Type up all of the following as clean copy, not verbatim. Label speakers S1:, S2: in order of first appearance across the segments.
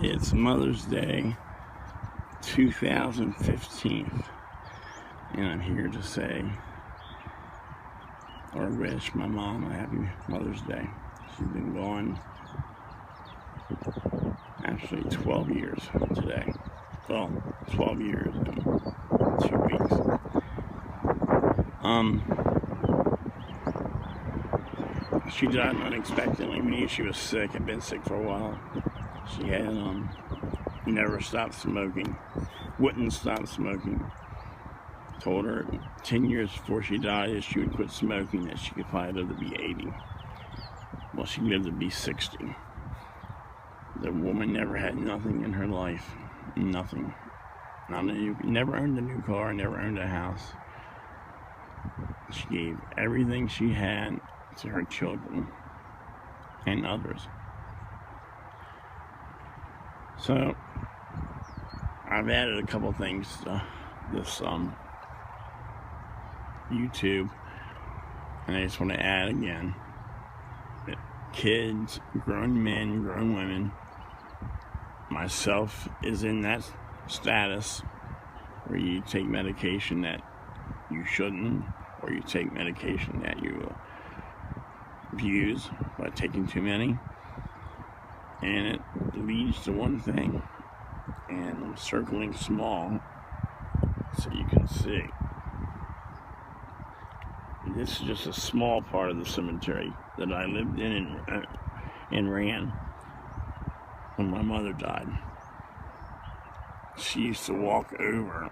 S1: It's Mother's Day 2015, and I'm here to say or wish my mom a happy Mother's Day. She's been gone actually 12 years today. Well, 12 years and 2 weeks. She died unexpectedly. She was sick, had been sick for a while. She had never stopped smoking, wouldn't stop smoking. Told her 10 years before she died if she would quit smoking that she could probably live to be 80. Well, she lived to be 60. The woman never had nothing in her life. Nothing. Never owned a new car, never owned a house. She gave everything she had to her children and others. So I've added a couple things to this YouTube, and I just want to add again that kids, grown men, grown women, myself is in that status where you take medication that you shouldn't, or you take medication that you abuse by taking too many, and it leads to one thing. And I'm circling small so you can see. This is just a small part of the cemetery that I lived in and ran when my mother died. She used to walk over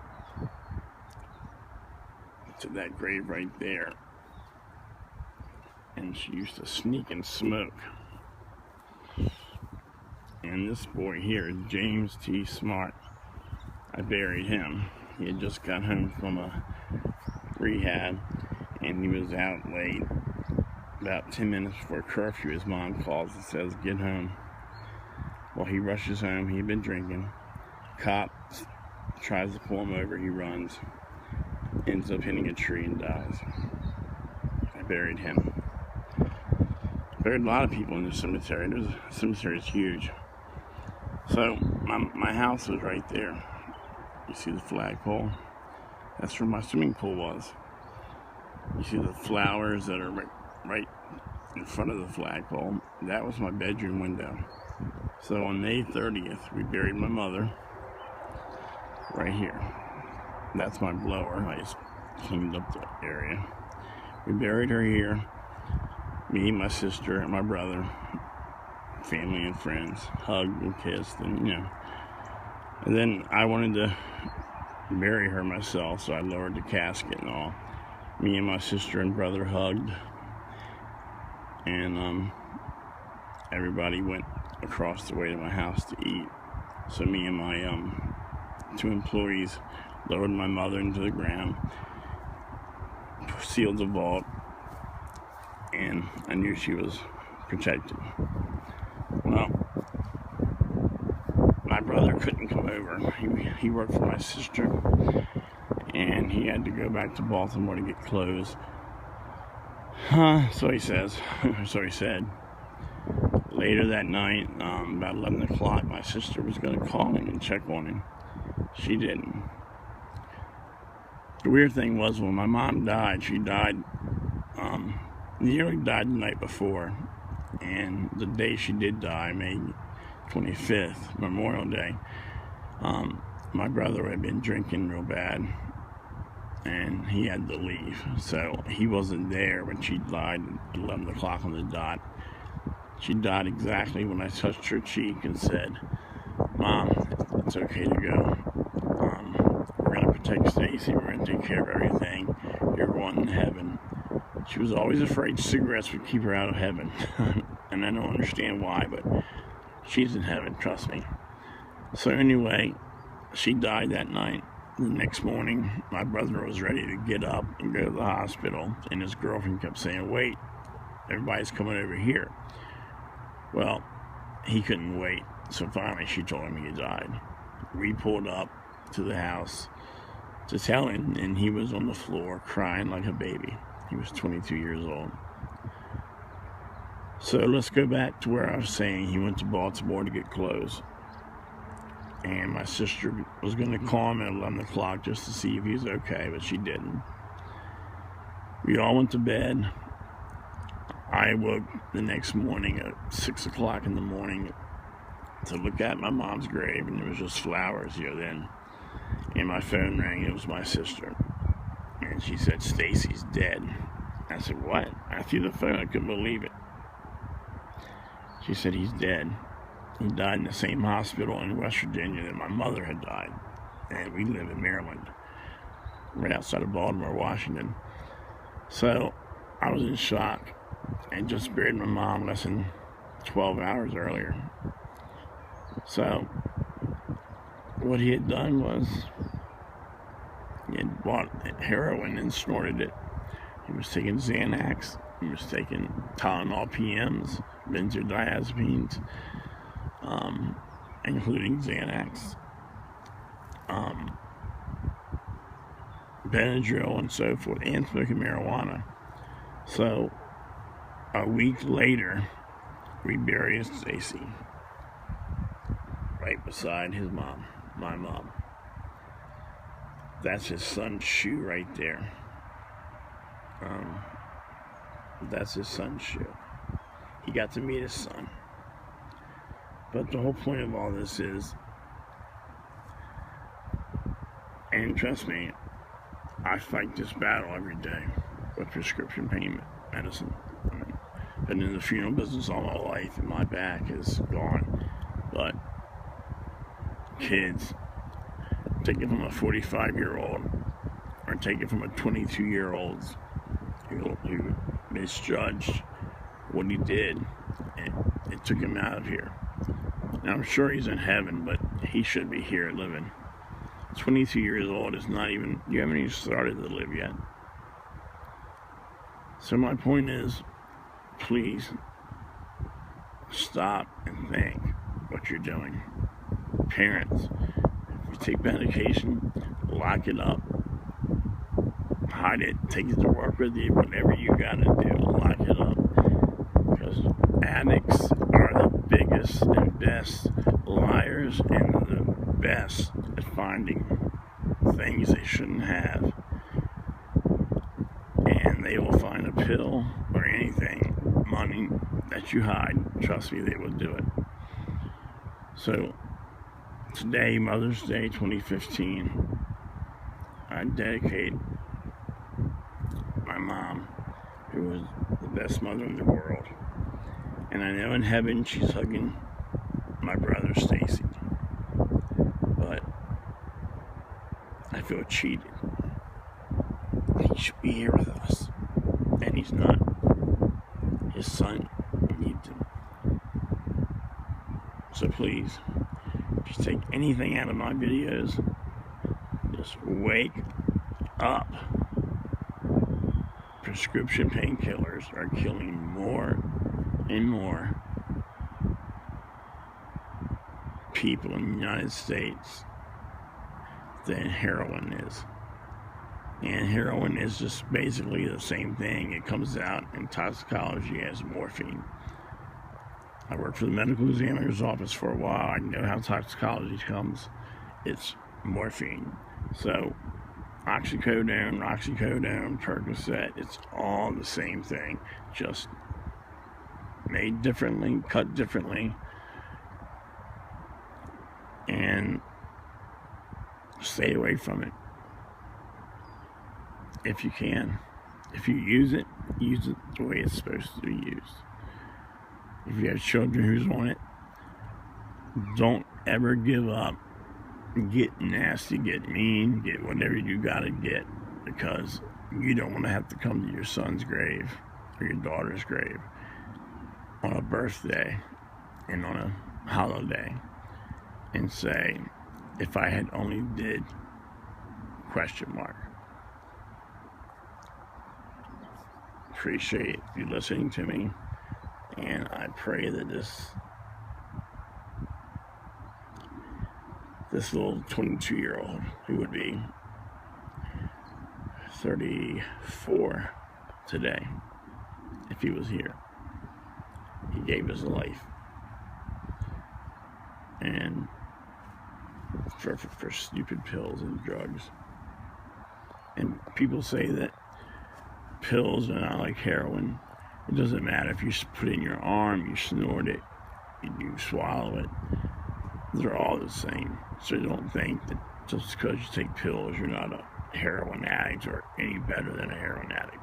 S1: to that grave right there, and she used to sneak and smoke. And this boy here is James T. Smart. I buried him. He had just got home from a rehab, and he was out late. About 10 minutes before curfew, his mom calls and says, "Get home." Well, he rushes home. He'd been drinking. Cop tries to pull him over. He runs. Ends up hitting a tree and dies. I buried him. Buried a lot of people in the cemetery. The cemetery is huge. So my house was right there. You see the flagpole? That's where my swimming pool was. You see the flowers that are right in front of the flagpole? That was my bedroom window. So on May 30th, we buried my mother right here. That's my blower. I just cleaned up the area. We buried her here. Me, my sister, and my brother, family and friends, hugged and kissed, and And then I wanted to bury her myself, so I lowered the casket and all. Me and my sister and brother hugged, and everybody went across the way to my house to eat. So me and my 2 employees lowered my mother into the ground, sealed the vault, and I knew she was protected. Well, my brother couldn't come over. He worked for my sister, and he had to go back to Baltimore to get clothes. So he says. So he said. Later that night, about 11 o'clock, my sister was going to call him and check on him. She didn't. The weird thing was, when my mom died, she died, nearly died the night before. And the day she did die, May 25th, Memorial Day, my brother had been drinking real bad, and he had to leave. So he wasn't there when she died at 11 o'clock on the dot. She died exactly when I touched her cheek and said, "Mom, it's okay to go. We're going to protect Stacy. We're going to take care of everything. You're going to heaven." She was always afraid cigarettes would keep her out of heaven. And I don't understand why, but she's in heaven, trust me. So anyway, she died that night. The next morning, my brother was ready to get up and go to the hospital, and his girlfriend kept saying, "Wait, everybody's coming over here." Well, he couldn't wait, so finally she told him he had died. We pulled up to the house to tell him, and he was on the floor crying like a baby. He was 22 years old. So let's go back to where I was saying he went to Baltimore to get clothes. And my sister was going to call him at 11 o'clock just to see if he was okay, but she didn't. We all went to bed. I woke the next morning at 6 o'clock in the morning to look at my mom's grave, and there was just flowers here then. And my phone rang. It was my sister. And she said, "Stacy's dead." I said, "What?" I threw the phone. I couldn't believe it. She said, "He's dead. He died in the same hospital in West Virginia that my mother had died." And we live in Maryland, right outside of Baltimore, Washington. So I was in shock and just buried my mom less than 12 hours earlier. So what he had done was he had bought heroin and snorted it. He was taking Xanax. He was taking Tylenol PMs, benzodiazepines, including Xanax, Benadryl, and so forth, and smoking marijuana. So a week later, we buried Stacy right beside his mom, my mom. That's his son's shoe right there. That's his son's shoe. He got to meet his son. But the whole point of all this is, and trust me, I fight this battle every day with prescription pain medicine. I've been in the funeral business all my life, and my back is gone. But kids, take it from a 45-year-old, or take it from a 22-year-old who misjudged what he did, and it took him out of here. Now, I'm sure he's in heaven, but he should be here living. 22 years old is not even, you haven't even started to live yet. So my point is, please stop and think what you're doing. Parents, if you take medication, lock it up. Hide it, take it to work with you, whatever you gotta do, lock it up. Because addicts are the biggest and best liars and the best at finding things they shouldn't have. And they will find a pill or anything, money that you hide. Trust me, they will do it. So today, Mother's Day 2015, I dedicate my mom, who was the best mother in the world. And I know in heaven she's hugging my brother Stacy. But I feel cheated. He should be here with us. And he's not. His son needs him. So please, if you take anything out of my videos, just wake up. Prescription painkillers are killing more and more people in the United States than heroin is. And heroin is just basically the same thing. It comes out in toxicology as morphine. I worked for the medical examiner's office for a while. I know how toxicology comes. It's morphine. So oxycodone, roxicodone, Percocet, it's all the same thing, just made differently, cut differently. And stay away from it if you can. If you use it the way it's supposed to be used. If you have children who's on it, don't ever give up. Get nasty, get mean, get whatever you gotta get, because you don't want to have to come to your son's grave or your daughter's grave on a birthday and on a holiday and say, "If I had only did," ? Appreciate you listening to me, and I pray that this little 22-year-old, who would be 34 today if he was here, he gave his life, and for stupid pills and drugs. And people say that pills are not like heroin. It doesn't matter if you put it in your arm, you snort it, you swallow it. They're all the same. So don't think that just because you take pills, you're not a heroin addict or any better than a heroin addict.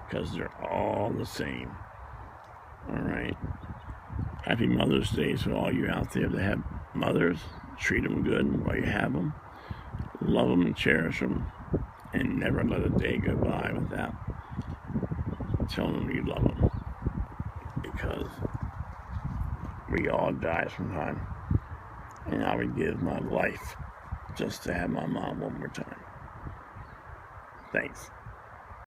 S1: Because they're all the same. Alright? Happy Mother's Day to all you out there that have mothers. Treat them good while you have them. Love them and cherish them. And never let a day go by without telling them you love them. Because we all die sometime. And I would give my life just to have my mom one more time. Thanks.